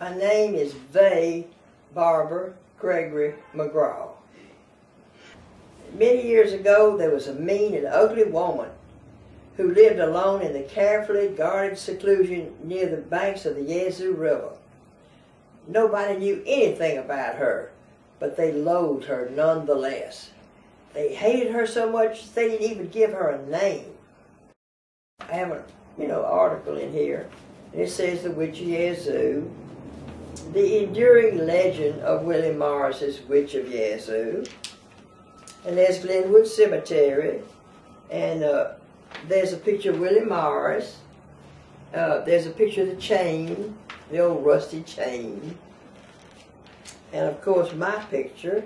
My name is Vay Barbara Gregory McGraw. Many years ago, there was a mean and ugly woman who lived alone in the carefully guarded seclusion near the banks of the Yazoo River. Nobody knew anything about her, but they loathed her nonetheless. They hated her so much they didn't even give her a name. I have an article in here, and it says the Witch of Yazoo, the enduring legend of Willie Morris's Witch of Yazoo, and there's Glenwood Cemetery, and there's a picture of Willie Morris. There's a picture of the chain, the old rusty chain, and of course my picture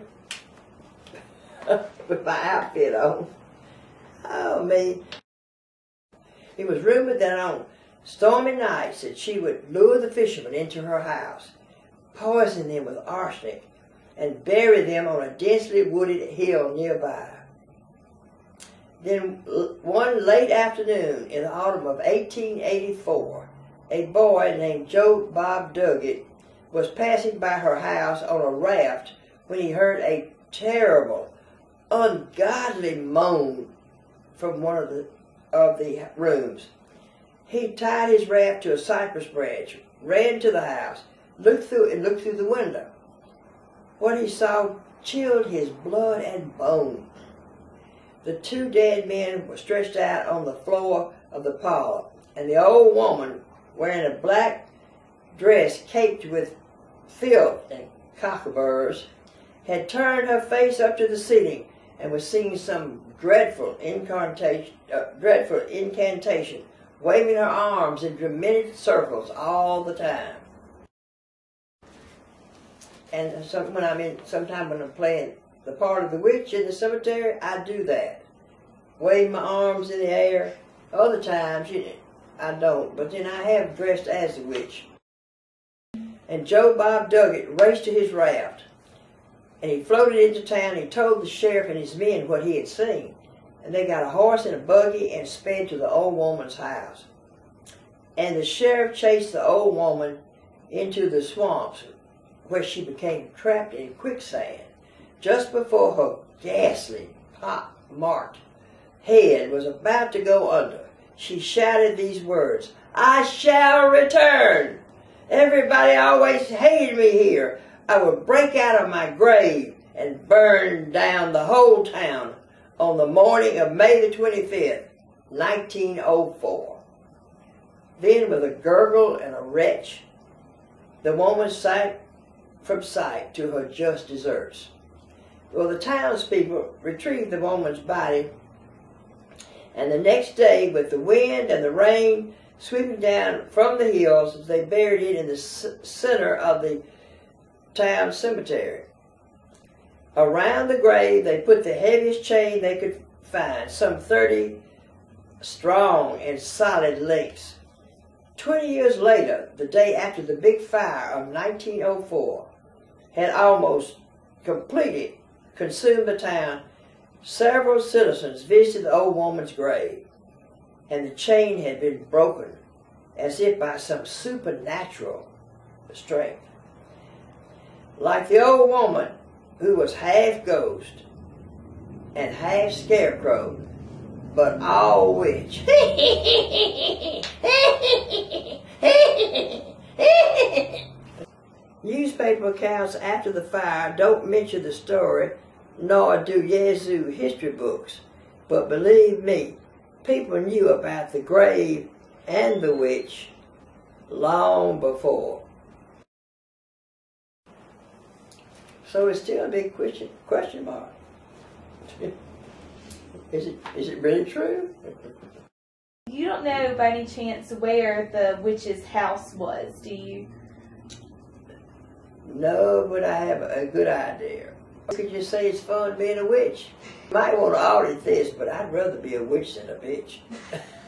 with my outfit on. Oh me! It was rumored that on stormy nights that she would lure the fishermen into her house, poison them with arsenic, and bury them on a densely wooded hill nearby. Then one late afternoon in the autumn of 1884, a boy named Joe Bob Duggett was passing by her house on a raft when he heard a terrible, ungodly moan from one of the rooms. He tied his raft to a cypress branch, ran to the house, looked through the window. What he saw chilled his blood and bone. The two dead men were stretched out on the floor of the parlor, and the old woman, wearing a black dress caked with filth and cockaburs, had turned her face up to the ceiling and was singing some dreadful incantation, waving her arms in dramatic circles all the time. And sometime when I'm playing the part of the witch in the cemetery, I do that. Wave my arms in the air. Other times, I don't, but then I have dressed as the witch. And Joe Bob Duggett raced to his raft, and he floated into town. He told the sheriff and his men what he had seen, and they got a horse and a buggy and sped to the old woman's house. And the sheriff chased the old woman into the swamps, where she became trapped in quicksand. Just before her ghastly, pock-marked head was about to go under, she shouted these words, "I shall return! Everybody always hated me here. I will break out of my grave and burn down the whole town on the morning of May the 25th, 1904. Then, with a gurgle and a retch, the woman sank from sight to her just deserts. Well, the townspeople retrieved the woman's body, and the next day, with the wind and the rain sweeping down from the hills, they buried it in the center of the town cemetery. Around the grave, they put the heaviest chain they could find, some 30 strong and solid links. 20 years later, the day after the big fire of 1904 had almost completely consumed the town, several citizens visited the old woman's grave, and the chain had been broken as if by some supernatural strength. Like the old woman, who was half ghost and half scarecrow, but all witch. Newspaper accounts after the fire don't mention the story, nor do Yazoo history books, but believe me, people knew about the grave and the witch long before. So it's still a big question mark. Is it really true? You don't know by any chance where the witch's house was, do you? No, but I have a good idea. Could you say it's fun being a witch? You might want to audit this, but I'd rather be a witch than a bitch.